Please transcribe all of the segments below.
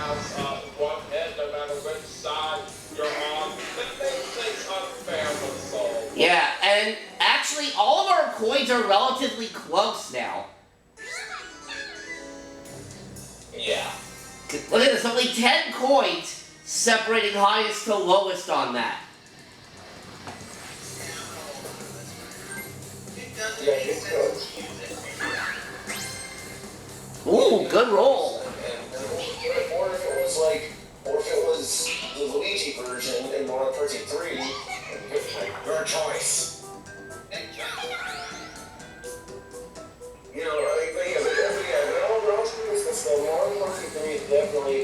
house one hit, no matter which side you're on. That makes things unfair for the soul. Yeah, and actually, all of our coins are relatively close now. Yeah. Look at this, only 10 coins separating highest to lowest on that. Yeah, it's good. Ooh, good roll. Or if it was like, or if it was the Luigi version in Mario Party 3, your choice. You know, Mario Party 3 is definitely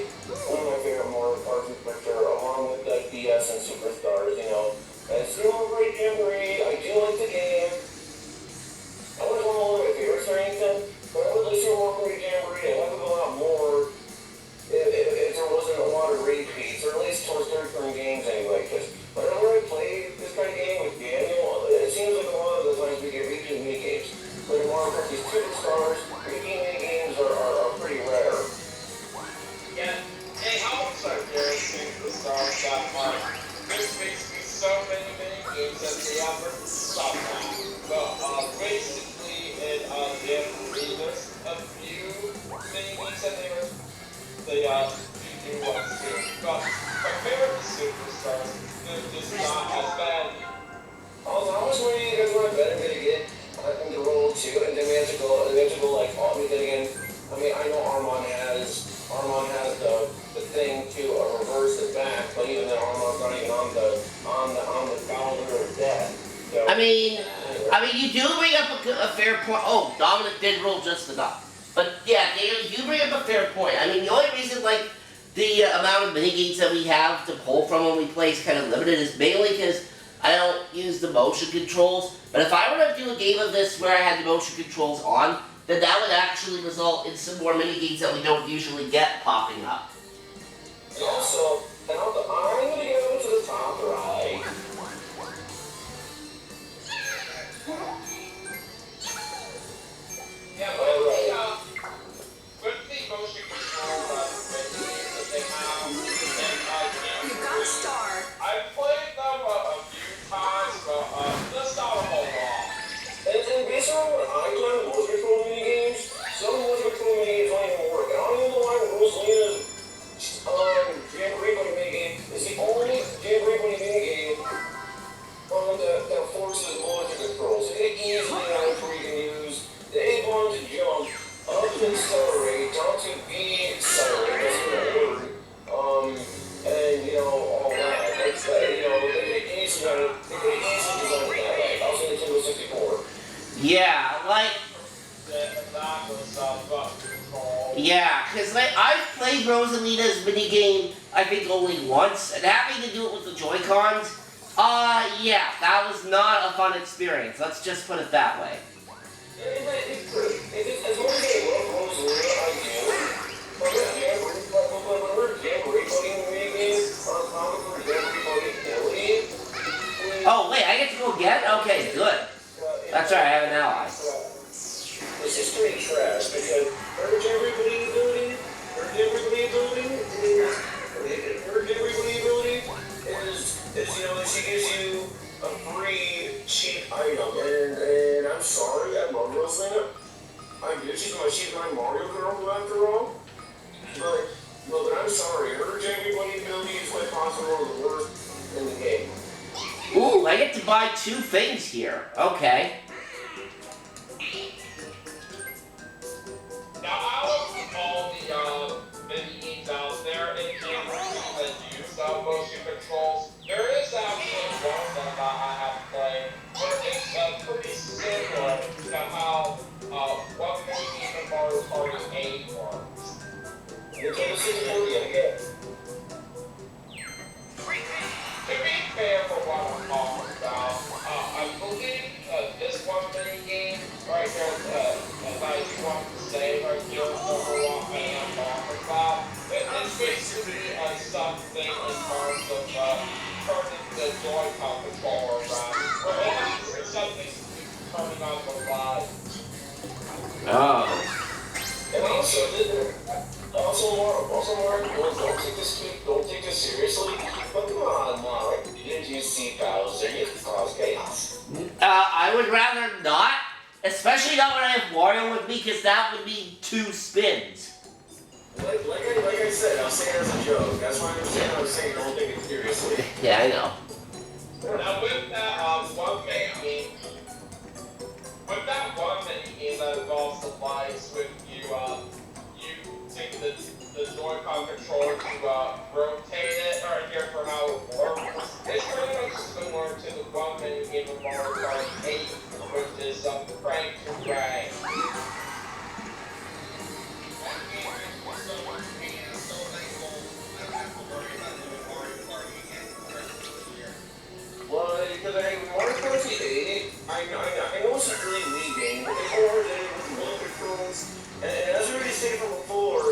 one of my favorite Mario Party for sure, along with like DS and Superstars, you know. It's still a great memory, I do like the game. I wouldn't want one of my favorites or anything, but I would listen to more Mario Jamboree. I like it a lot more if there wasn't a lot of repeats, or at least towards third-person games anyway, because whenever I play this kind of game with Daniel, it seems like a lot of the times we get repeat mini-games. But in Mario Party Superstars, repeat mini-games are pretty rare. Yeah, hey, how much I dare Superstars that much? There's basically so many mini-games that they ever stop now. But basically in Jamboree, there's a few mini-games that they were new ones too. But my favorite is Superstars. They're just not as bad. Also, how much money do you guys want to bet I'm gonna get in the roll too? And then we have to go like, then again, I mean, I know Armand has the thing to reverse it back, but even then Armand's not even on the calendar of death. So, I mean, you do bring up a fair point. Oh, Dominic did roll just enough. But yeah, Daniel, you bring up a fair point. I mean, the only reason, like, the amount of mini-games that we have to pull from when we play is kind of limited is mainly because I don't use the motion controls. But if I were to do a game of this where I had the motion controls on, then that would actually result in some more mini-games that we don't usually get popping up. And also, I'm going to go to the top right. Yeah, with the motion control mini-games that they have, and You got a star. I've played them a few times, but that's not a whole lot. And based on what I play with motion control minigames, some motion control minigames don't even work. And I don't even know why Rosalina's Jamboree Bunny minigame is the only Jamboree Bunny minigame that forces motion controls. It easily knows where you can use the A button to jump, up to accelerate, down to B accelerate, that's the word. And you know, all that. That's you know, they could easily design it that way. I was in Nintendo 64. Yeah, like... Yeah, because like, I've played Rosalina's minigame, I think, only once, and having to do it with the Joy-Cons, yeah, that was not a fun experience. Let's just put it that way. As long as they love Rosalina, I do. But when we're Jamboree putting minigames on top of our Jamboree putting ability... Oh, wait, I get to go again? Okay, good. That's right, I have an ally. This is straight trash, because her Jamboree putting ability is, you know, she gives you a free cheap item, and I'm sorry, I love Rosalina. I do, she's my Mario girl after all. But I'm sorry, her Jamboree ability is like possibly one of the worst in the game. Ooh, I get to buy 2 things here. Okay. Now, out of all the mini-games out there in Jamboree that use motion controls, there is actually one of them that I have played, but it's pretty similar to how one mini-game in Mario Party 8 works. Nintendo 64, yeah. To be fair for what I'm talking about, I believe this one mini-game right here, as I want to say right here, over what I am talking about, it's basically something in terms of turning the Joy-Con controller around, or it's something turning on the light. Oh. And also Also, Mark, don't take this seriously. But come on, Mark. Didn't you see Bowser? You cause chaos. I would rather not, especially not when I have Wario with me, because that would be 2 spins. Like I said, I'll say it as a joke. That's why I'm saying don't take it seriously. Yeah, I know. Now with that one mini game that involves the lights with you take the Joy-Con controller to rotate it or here for how it works. It's pretty much similar to the one mini game of Mario Kart 8, which is Crank to Drag. Well, because Mario Kart 8, I know it's a really Wii game, but they overrated it with remote controls. And as I already stated before,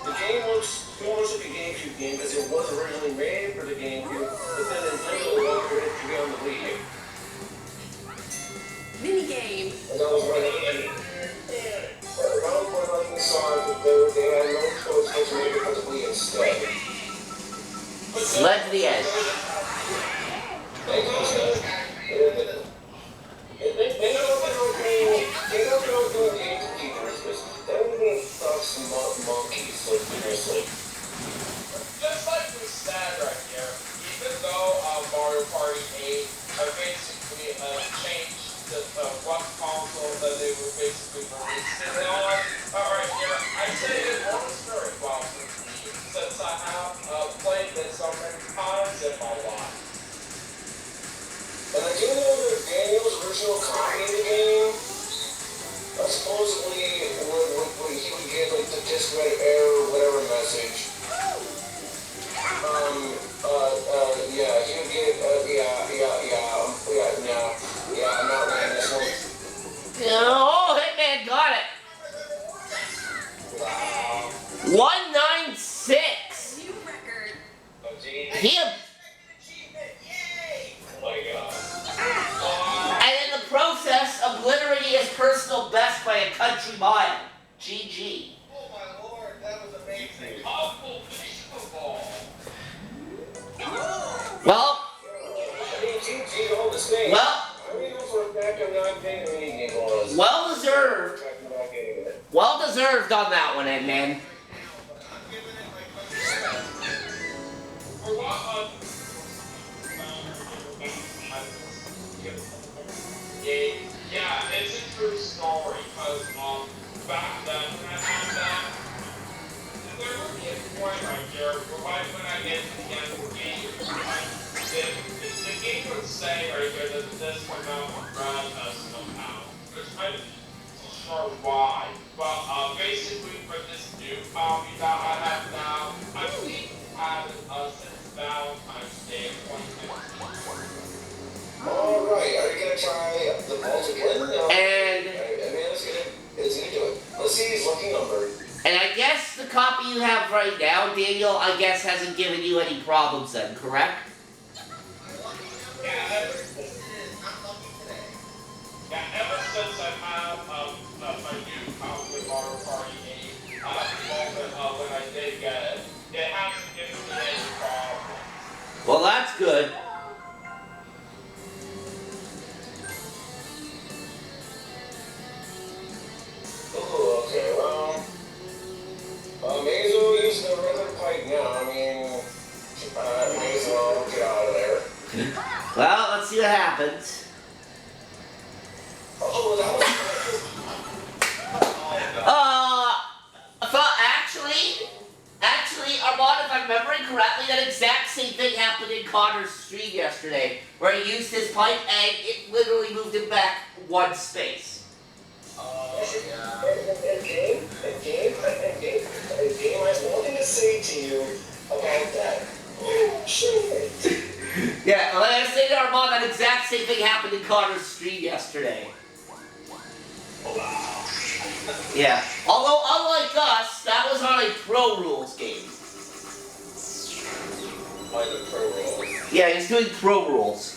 the game looks too much like a GameCube game because it was originally made for the GameCube, but then Nintendo wanted it to be on the Wii. Minigame. And that was what I did. Around point like we saw that they had no choice but to make it for the Wii instead. Sled to the edge. They don't do game computers, because that would be some monkeys, so seriously. Just like we said right here, even though Mario Party 8 basically changed the what console that they were basically releasing it on, right here, I say it works very well since I have played it so many times in my life. And I do know that Daniel's original copy of the game, supposedly when he would get like the disc read error or whatever message, yeah, he would get, I'm not running this one. Oh, Hitman got it. Wow. 196. New record. Oh, gee. He, Oh my god. and in the process, obliterating his personal best by a country mile. GG. Oh my lord, that was amazing. Unbelievable. Well, I mean, GG all the same. well, I mean, it was for a fact I'm not paying the mini game was. well deserved. I'm not getting it. Well deserved on that one, Hitman. Yeah, it's a true story, because back then when I had that, there would be a point right here where when I get to the end of the game, the game would say right here that this would not run somehow, which I'm not sure why, but basically for this new copy that I have now, I believe I have it since Valentine's Day of 2015. Alright, are you gonna try the vault again? No. And- I mean, it's gonna do it. Let's see his lucky number. And I guess the copy you have right now, Daniel, I guess hasn't given you any problems then, correct? Yeah, ever since I have my new copy of Mario Party 8, when I did get it, it hasn't given me any problems. Well, that's good. Oh, okay, well, may as well use the regular pipe now. I mean, may as well get out of there. Well, let's see what happens. Oh, that was Actually, Armand, if I'm remembering correctly, that exact same thing happened in Connor's stream yesterday, where he used his pipe and it literally moved him back 1 space. Game, I have nothing to say to you about that. Oh, shit. Yeah, well, like I say to Armand, that exact same thing happened in Connor's stream yesterday. Yeah. Although, unlike us, that was on a Pro Rules game. By the pro roll. Yeah, he's doing Pro Rules.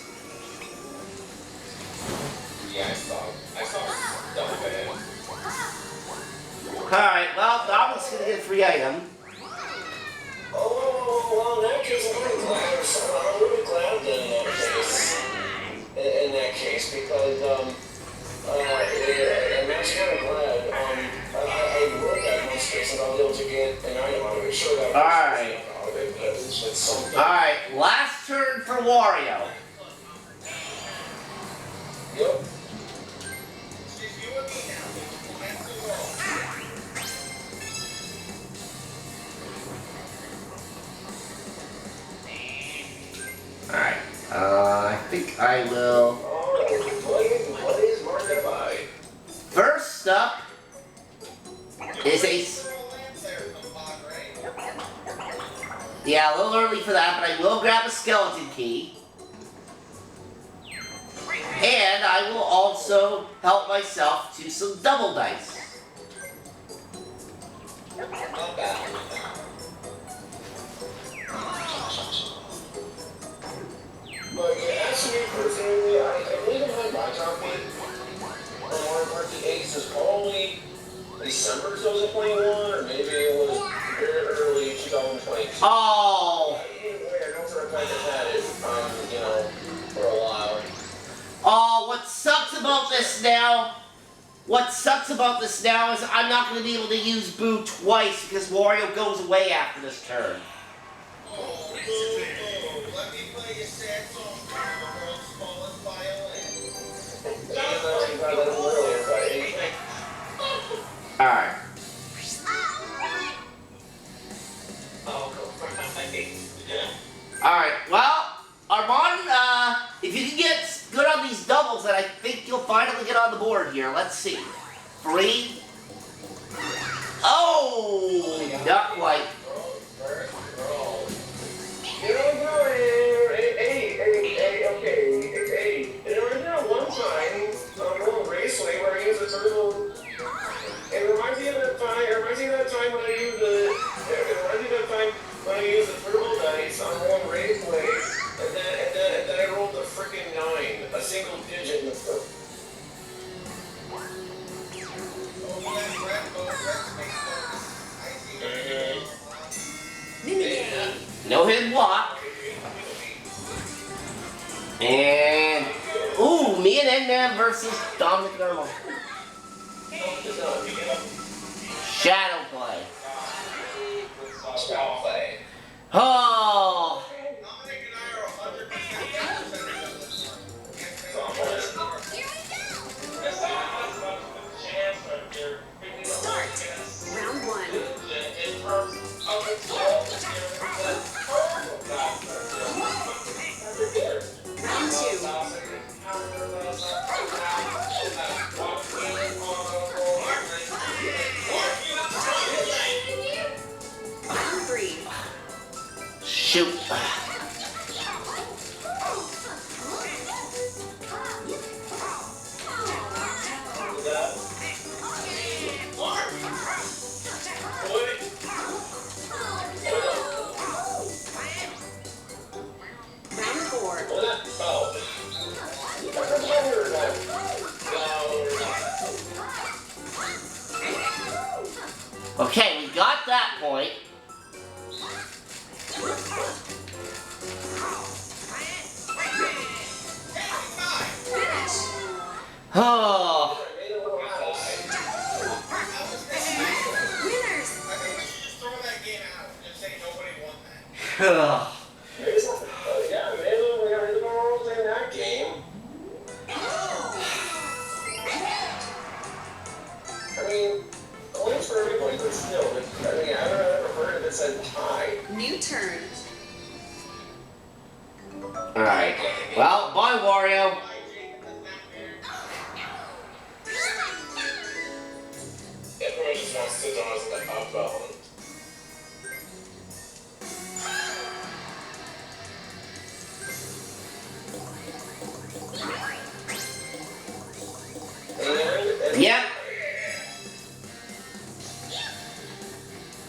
Yeah, I saw stuff in it. Alright, well, Dominic's gonna get a free item. well, in that case, I'm really glad. I'm really glad then in that case. In that case, because and that's kind of glad. I will have no space, and I'll be able to get an item out of it. Sure, that Alright. out of it, but at least it's something. Alright, last turn for Wario. Yep. Alright, I think I will. Alright, what is marked by? First up is a. Yeah, a little early for that, but I will grab a skeleton key. And I will also help myself to some double dice. Not bad. But yeah, as me personally, I believe in my buy copy on Mario Party 8 is probably December 2021, or maybe it was very early 2022. Oh! Either way, I know for a fact I've had it, you know, for a while. Oh, what sucks about this now? What sucks about this now is I'm not going to be able to use Boo twice because Wario goes away after this turn. Oh, let me play a sad song from the world's smallest violin. That's what I got earlier, but Alright. Alright, well, Armand, if you can get good on these doubles, then I think you'll finally get on the board here. Let's see. 3. Oh! Not quite. you don't know, okay, there was that one time on a little raceway where I used a turtle. It reminds me of that time when I used the turtle dice on one raceway, and then I rolled a freaking 9, a single digit in the first. No hidden block. And ooh, me and Eggman versus Dominic Normal. Shadow play. Stop play. Oh, Dominic and I are 100% Start. Round 1. Round 2. Round 3. shoot. Round 4. Okay, we got that point. Finish. Oh, Winners. I think we should just throw that game out and just say nobody won that. ugh. Yeah, maybe we got the rules in that game. I mean, points for everybody, but still, I mean, I've never heard of it said tie. New turn. Alright. Well, bye, Wario. Everyone just wants to draw us the up bone. Yep.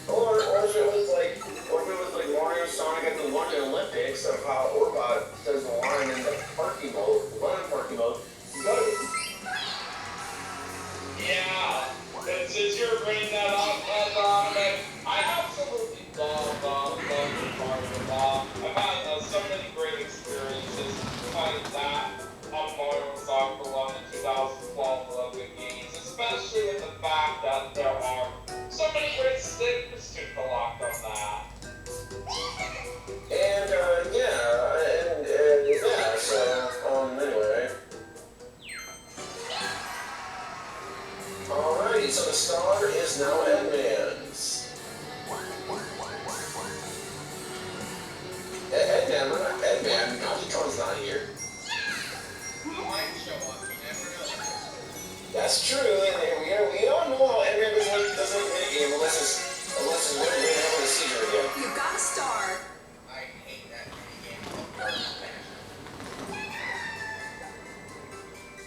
Or if it was like Mario Sonic at the London Olympics of how Orbot does the line in the party mode, go. Yeah, since you're bringing that up, I absolutely love not here. He might show up. You never know. That's true, and we don't know how Edgar doesn't minigame unless it's literally having a seizure again. You got a star. I hate that game called Garden Smash.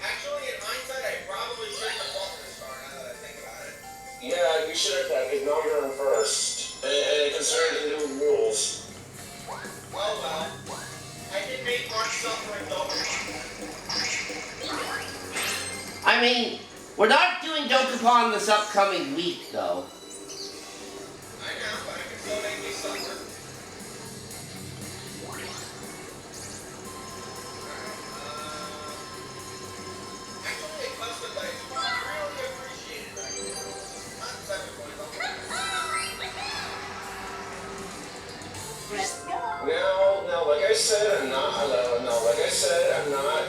Actually, in hindsight, I probably shouldn't have bought this star now that I think about it. Yeah, you should have, because now you're on first. And considering the new rules. Oh well. I can make Mark suffering over. I mean, we're not doing Dokapon this upcoming week, though. I know, but I can still make me suffer. Actually, a custom dice would be really appreciated right now. Not 7 points. Now, like I said, I'm not,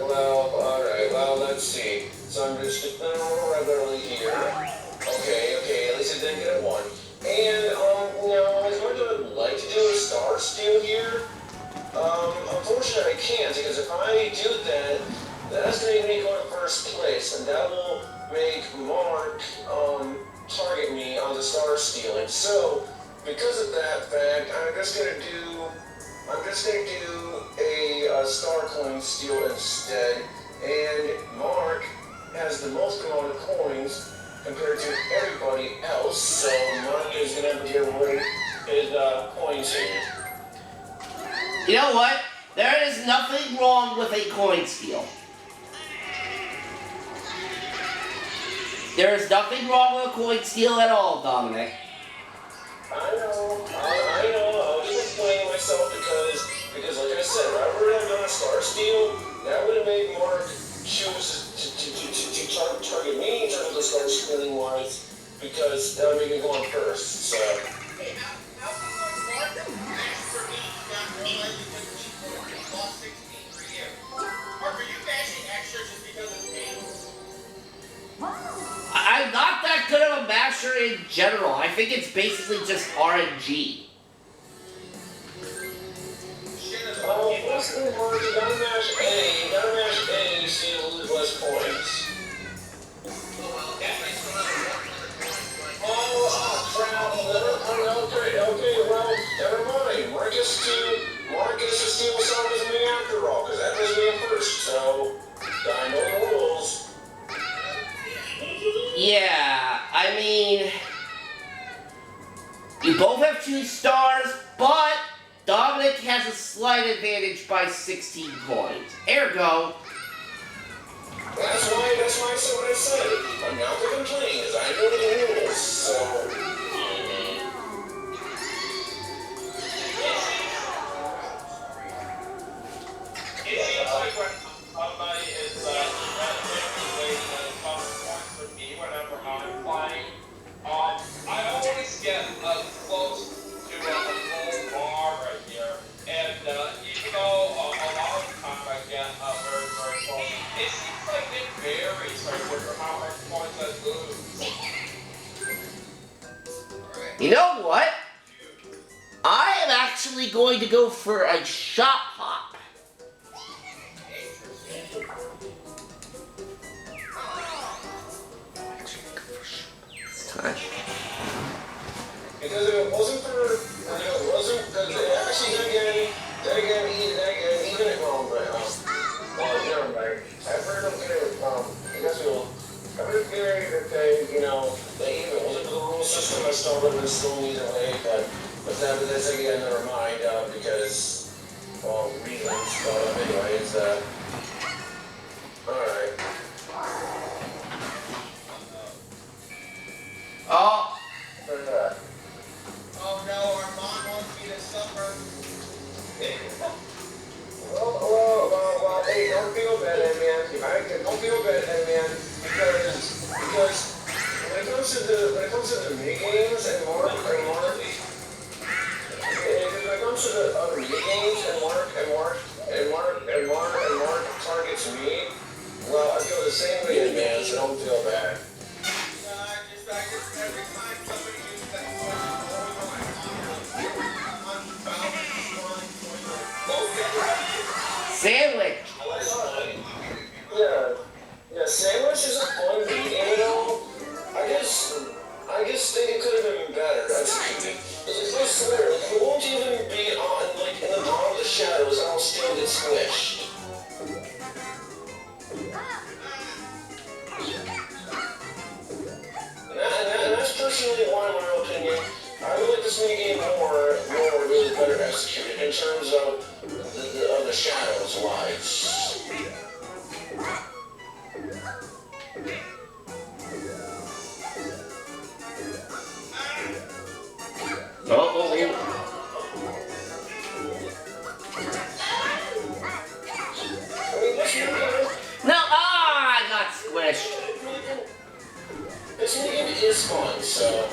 well, alright, well, let's see. So I'm just sticking on regularly here. Okay, at least I didn't get a 1. And, as much as I'd like to do a star steal here, unfortunately I can't, because if I do that, that's going to make me go to first place, and that will make Mark, target me on the star stealing. So, because of that fact, I'm just gonna do a star coin steal instead, and Mark has the most amount of coins compared to everybody else, so Mark is gonna have to give away his coins here. You know what? There is nothing wrong with a coin steal. There is nothing wrong with a coin steal at all, Dominic. I know, I was just explaining myself because like I said, if I would have done a star steal, that would have made Mark choose to target me in terms of the star stealing wise, because that would make me go on first, so. Hey, how come Mark mashed for me not realizing that we lost 16 for you? Mark, are you mashing extra just because of me? I'm not that good of a masher in general. I think it's basically just RNG. Basically, Mark, you gotta mash A, so you lose less points. Oh, crap, okay, well, never mind. Mark gets to steal some of me after all, because that was me at first, so I know the rules. Yeah, I mean, you both have 2 stars, but Dominic has a slight advantage by 16 coins. Ergo, That's why I said what I said. I'm not going to complain, because I know the rules, so. It seems like when somebody is relatively tough point for me whenever I'm playing, I always get close to a full bar right here, and even though a lot of the time I get very, very close, it seems like it varies right here for how much points I lose. you know what? I am actually going to go for a shot hop. Time. Because if it wasn't then again, even if, never mind. I've heard them get it, I guess I've heard theory that that even if it wasn't for the rule system, I still would have been still either way, but that's again, never mind, because, well, reasons, but anyways, alright. Oh, Oh no, our mom wants me to suffer. Well, hey, don't feel bad, man. Don't feel bad, man, because when it comes to the mini games and Mark, when it comes to the other mini games and Mark targets me, well, I feel the same way, man. So don't feel bad. I just every time somebody uses that I'm about to run. Okay. Sandwich. Yeah, sandwich is a fun meat, you know. I just think it could have been better. I swear, it won't even be on, like, in the bottom of the shadows, and I'll still get squished. And that's personally why, in my opinion, I would like this minigame more really better executed in terms of the shadows wise. Oh. No, I got squished. This minigame is fun, so.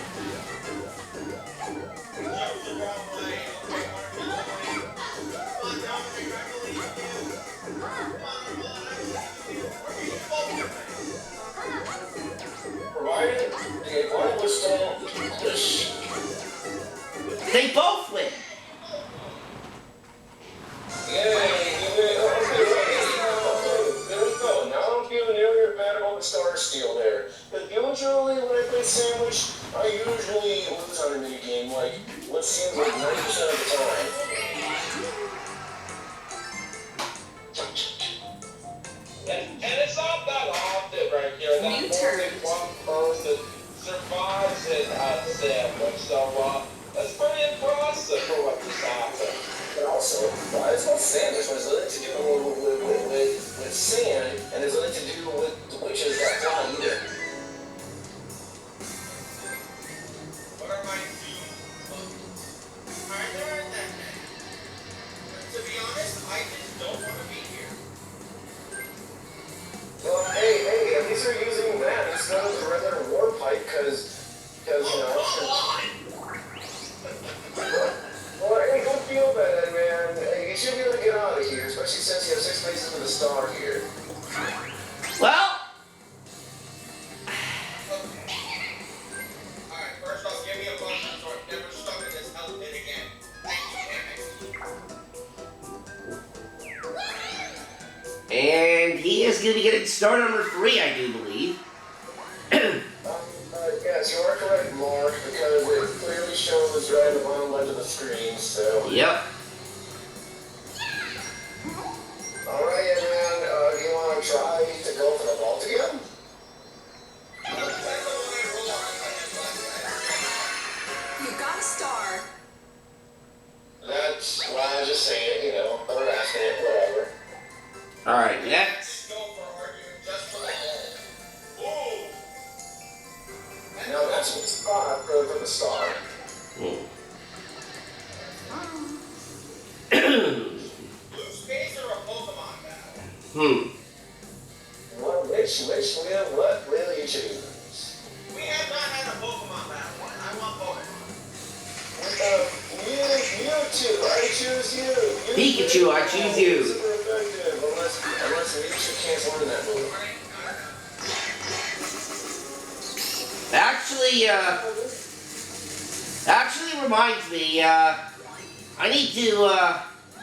Provided the opponent was still push. They both win. Yay! Okay, there we go. Now I'm feeling nearly bad about the Star Steel there. But usually when I play Sandwich, I usually lose on a minigame, like, what seems like 90% of the time. And it's not that often right here. That New only turn. one person survives in Sandwich. So, that's pretty impressive for what just happened. But also, it's not Sandwich, but it's nothing to do with sand, and it's nothing to do with the witches that fly either. What are my two either in that day? To be honest, I just don't want to be here. Well, hey, at least they're using that instead of the regular war pipe, because, you know. Well, hey, don't feel bad, man. Hey, you should be able to get out of here, especially since you have 6 places with a star here. Well, Alright, first off, give me a button so I'm never stuck in this hell pit again. Thank you, damn it. and he is going to be getting star number 3, I do believe. Yes, you are correct, Mark, because it clearly shows right at the bottom left of the screen, so. Yep. Alright, and then, do you want to try to go for the vault again? You got a star. That's why I just say it, you know, harassing it, whatever. Alright, next. Just go for arguing just for the hole. Ooh! Now that's a spot for the star. Blue space or a Pokemon battle? Well, which what will you choose? We have not had a Pokemon battle. I want Pokemon. You too. I choose you. Pikachu, I choose you. Super effective, unless Mewtwo can't learn that move. Actually reminds me, I need to,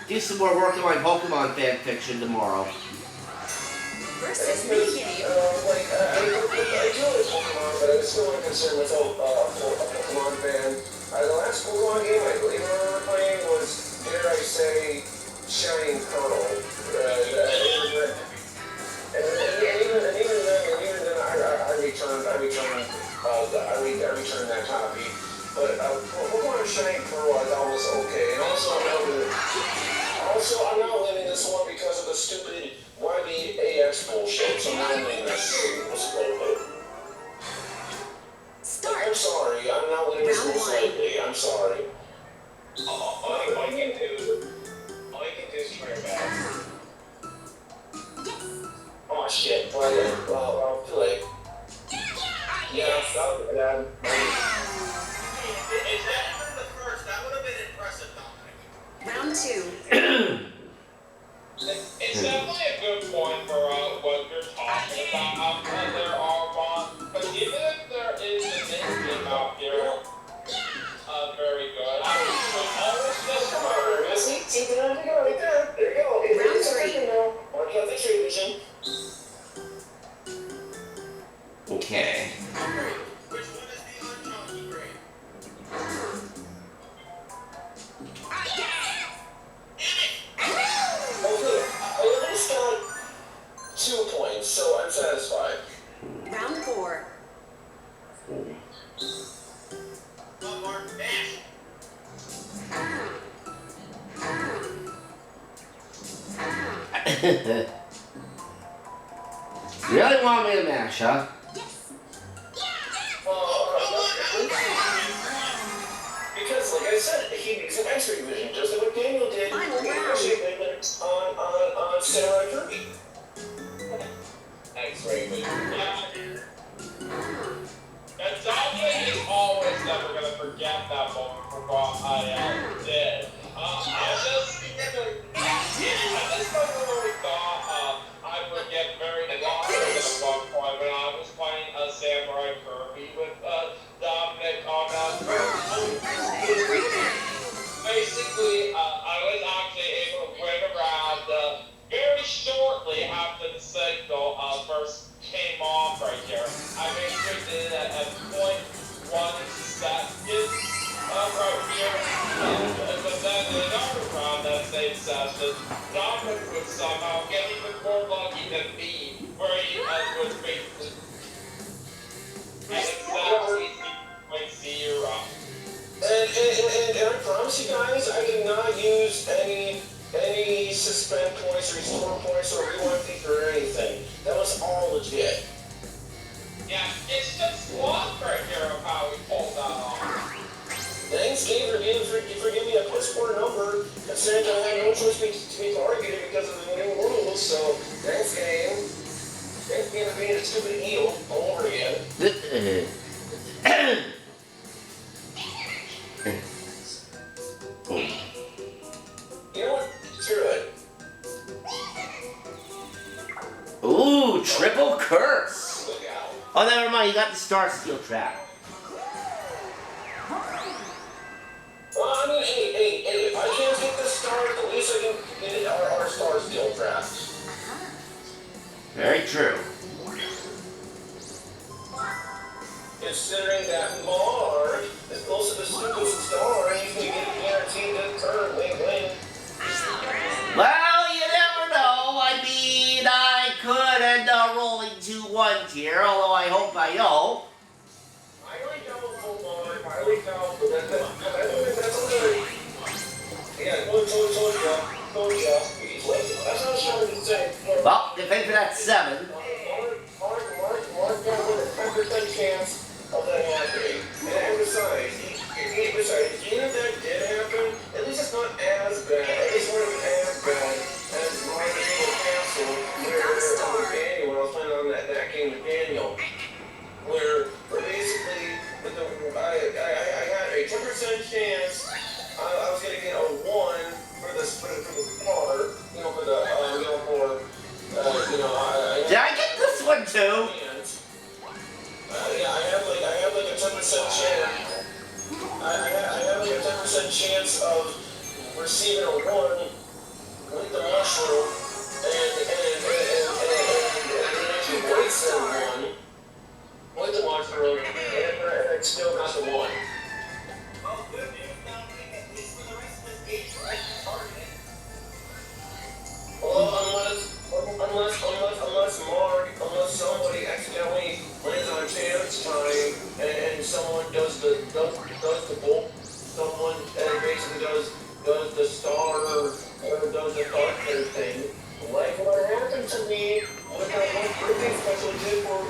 do some more work on my Pokemon fan fiction tomorrow. Versus minigame. I do like Pokemon, but I'm still concerned with a Pokemon fan. The last Pokemon game I believe I remember playing was, dare I say, Shining Pearl. And even then, I returned that copy. But Pokemon Shining Pearl I thought was okay. And also I'm not winning this one because of the stupid YBAX bullshit. So I'm not winning this. Start. I'm sorry. I'm not winning this one slightly. I'm sorry. All you can do is try back. Oh shit. Well, too late. Yeah, that was bad. Is that even the first? That would have been impressive, Dominic. Round 2. It's definitely a good point for what you're talking about. There are but even if there is a name out here, very good. I mean, almost just See, there you go. There you go. Round 3. You really want me to mash, huh? Because, like I said, he's an X-ray vision, just like what Daniel did. Final He round. actually did it on Samurai Kirby. X-ray vision. And Dominic is always never gonna forget that moment for what I did. I just never really thought I would get very lost at one point when I was playing a Samurai Kirby with Dominic on basically, I was actually able to win around very shortly after the signal first came off right here. I basically did it at 0.1 seconds right here. But then in another round that same session, Dominic would somehow get even more lucky than me, where he was basically exactly 0.0. And I promise you guys, I did not use any suspend points or restore points or rewind feet or anything. That was all legit. Yeah, it's just luck right here of how we pulled that off. Thanks, Gabe, for giving me a plus 4 number, considering I had no choice to be targeted because of the new rules, so thanks, Gabe. Thanks, Gabe, for being a stupid eel all over again. You know what? Screw it. Ooh, triple curse. Look out. Oh, never mind. You got the Star Steel Trap. Well, I mean, hey, if I can't get the stars, at least I can get our Star Steel Trap. Very true. Considering that Mark is close to the superstar, he's going to get guaranteed this turn. Wink, wink. Well, you never know. I mean, I could end up rolling 2 1s here, although I hope I don't. I really don't, Mark. I really don't. But that's another. Yeah, told ya. That's what I was trying to say. Well, if for that 7. Mark got with a 10% chance of that happening. And besides, even if that did happen, at least it's not as bad. At least it wasn't as bad as Mark Evil Castle, where Daniel, when I was playing on that game with Daniel, where basically, I had a 10% chance I was going to get a 1 for the car, Did I get this one too? Yeah, I have like a 10% chance. I have like a 10% chance of receiving a 1 with the mushroom and actually wasting 1 with the mushroom and I still got the 1. Well, good news, Dominic, at least for the rest of this game, you're right to target it. Well, unless somebody accidentally lands on chance time and someone does the bolt, someone basically does the star or does the thunder thing, like what happened to me with that birthday special did for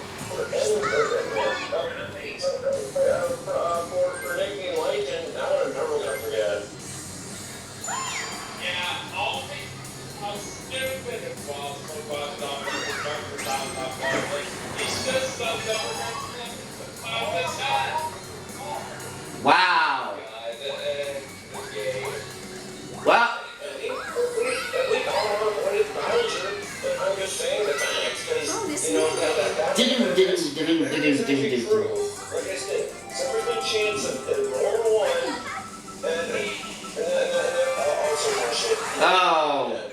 Nicky and Layton. I'm never gonna forget. Yeah, all these how stupid it was for Dominic to remember that family. He's just so dumb this time. Wow. Well, I'm just saying the facts, because, you know, that's true. Like I said, 7% chance of rolling 1, and also bullshit. oh.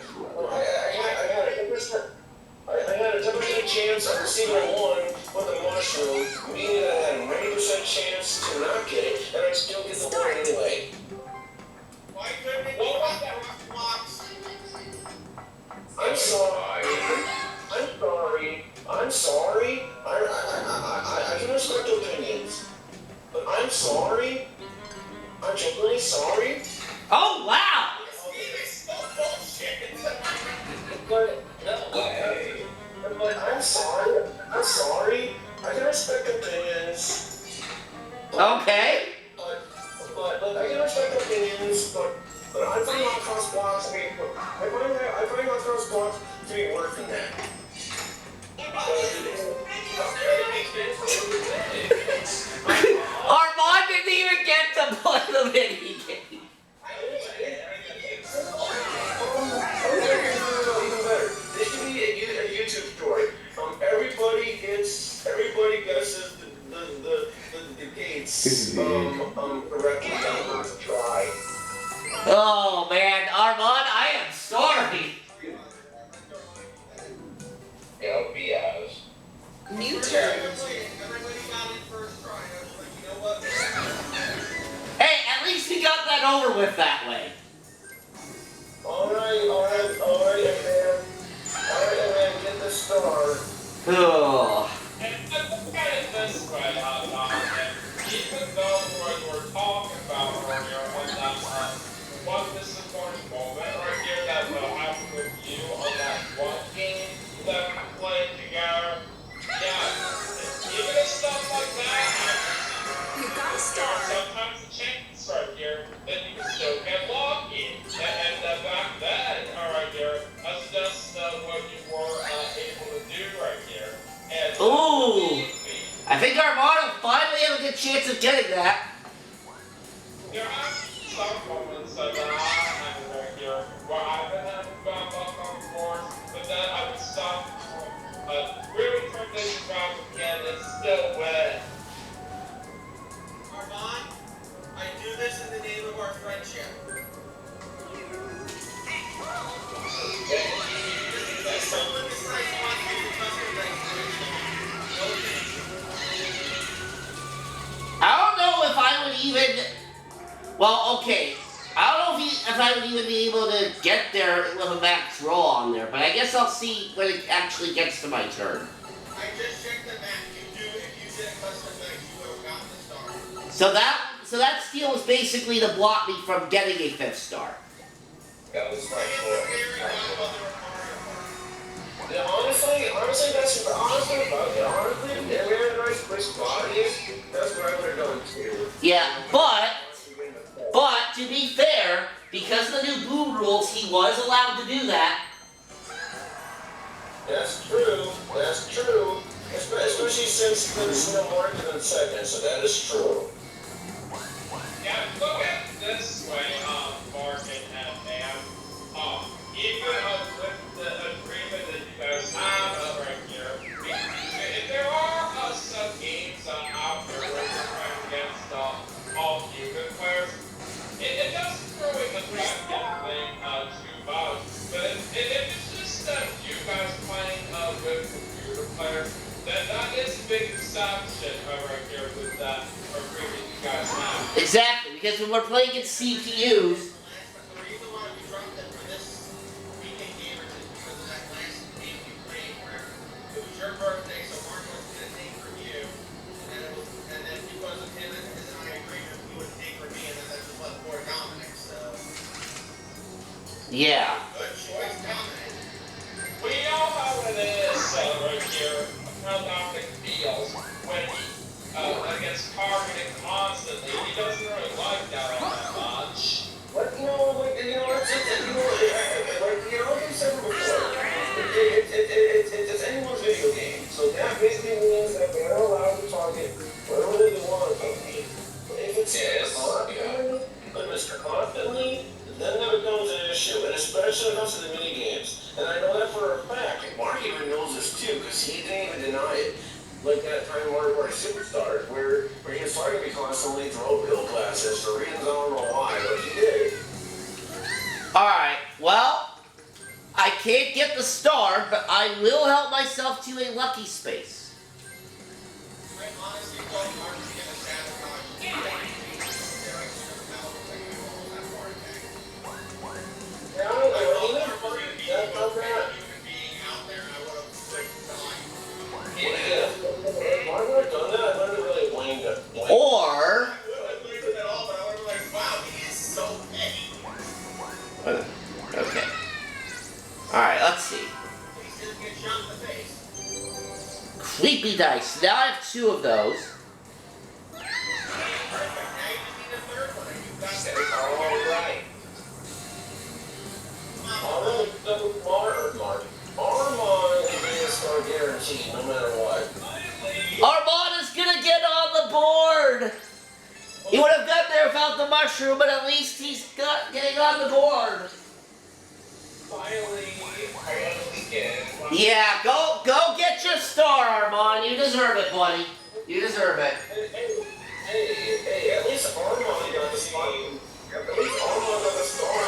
I had a 10% chance of receiving a 1 with a mushroom, meaning that I had a 90% chance to not get it, and I'd still get the 1 anyway. Why couldn't it go like that, Rockbox? I'm sorry. I can respect opinions, but I'm sorry. I'm genuinely sorry. Oh, wow. This game is so bullshit. But no way. But I'm sorry. I'm sorry. I can respect opinions. Okay. But I can respect opinions. But I find not cross blocks to be. I find not cross blocks to be worse than that. Armand didn't even get to play the mini game. Even better. This should be a YouTube story. Everybody guesses the gates correctly on the first try. Oh man, Armand, I am sorry. LBS. New turn. Everybody got it first try. I was like, you know what? Hey, at least we got that over with that way. Alright, man, get the star. Ugh. And look at it this way, Donovan. Even though what we're talking about earlier was that one disappointing moment right here that happened with you on that one game that we played together. Yeah, even if stuff like that happens, You got a there are star. sometimes a chance right here that you can still get lucky. And back then, right here, that's just what you were able to do right here. And Ooh. I think Armand will finally have a good chance of getting that. there are some moments that I have right here where I've been having fun luck on the board, but then I would stop, really turn things around again and still win. Armand, I do this in the name of our friendship. If someone decides to watch me custom I don't know if I would even. Well, okay. I don't know if I would even be able to get there with a max roll on there, but I guess I'll see when it actually gets to my turn. I just checked the map. If you did custom dice, you would have gotten the star. So that steal was basically to block me from getting a 5th star. That was my And the fault. very godmother of Mario Kart. Yeah, honestly, that's honestly, and we had a nice spot. That's where I would have gone to. Yeah, but to be fair, because of the new boom rules, he was allowed to do that. That's true. Especially since there's no market in second, so that is true. Yeah, look at it this way, Morgan and Dan. Even with the agreement that you guys have right here, if there are some games out there where you're playing against all human players, it doesn't really affect anything too much. But if it's just you guys playing with computer players, then that is a big exception right here with that agreement you guys have. Exactly, because when we're playing against CPUs, The reason why we dropped it for this weekend game is because of that last game we played where it was your birthday, so Mark was gonna take from you, and then because of him and I agreement, he would take from me, and then that just left poor Dominic. So yeah. good choice, Dominic. We know how it is right here, how Dominic feels when he gets targeted constantly. He doesn't really like that all that much. But it's said before. It's anyone's video game, so that basically means that they're allowed to target whatever they want of me. But if it's constantly, then that becomes an issue, and especially when it comes to the mini games. And I know that for a fact. And Mark even knows this too, because he didn't even deny it. Like that time Mario Kart Superstars, where he was starting to constantly throw bill classes for reasons I don't know why, but he did. Alright, well, I can't get the star, but I will help myself to a lucky space. I honestly thought Mark was gonna sabotage you. There, I should have held like you almost had a heart attack. Yeah, I I don't thought know. Mark was gonna be the most random human being out there, and I would have died. Yeah. Why would I have done that? I wouldn't have really blamed him. Or, I wouldn't have believed it at all, but I would have been like, wow, he is so petty. okay. Alright, let's see. Sleepy dice. Now I have 2 of those. Perfect. Now you just need a third one, and you've got that. Alright. Alright, so Armon is being a star guaranteed, no matter what. Armand is gonna get on the board! He would have gotten there without the mushroom, but at least he's getting on the board. Finally, I got the weekend. Yeah, go get your star, Armand. You deserve it, buddy. You deserve it. Hey, at least Armon got the star. At least Armon got the star.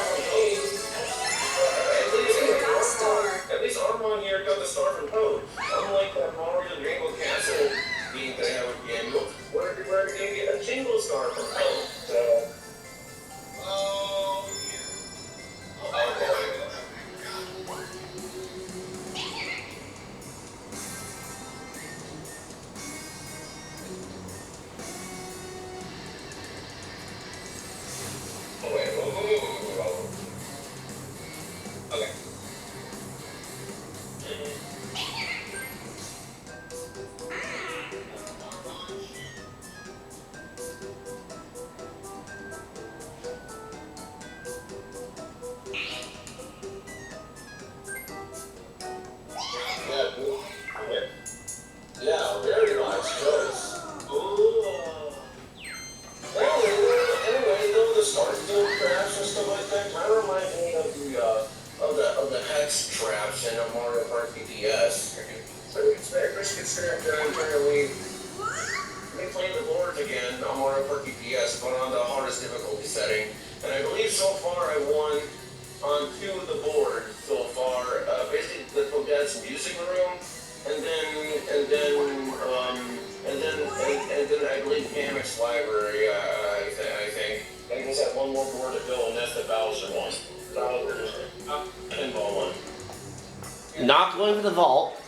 At least Armon here got the star from Toad. Unlike that Mario Rainbow Castle game that I have with Daniel, we're gonna get a Jingle Star from Toad. So, Oh, yeah. Oh, boy. oh wait, whoa. Okay. Yeah, very nice choice. Ooh. Well, anyway, though the start field traps and stuff like that kind of remind me of the hex traps in a Mario Kart PTS. So it's very much considered entirely replaying the boards again on Mario Kart PTS, but on the hardest difficulty setting. And I believe so far I won on 2 of the boards so far. Basically, the Podet's music room, and then I believe Hammock's library. I think I just have one more board to fill, and that's the Bowser one. Pinball one. Not going for the vault.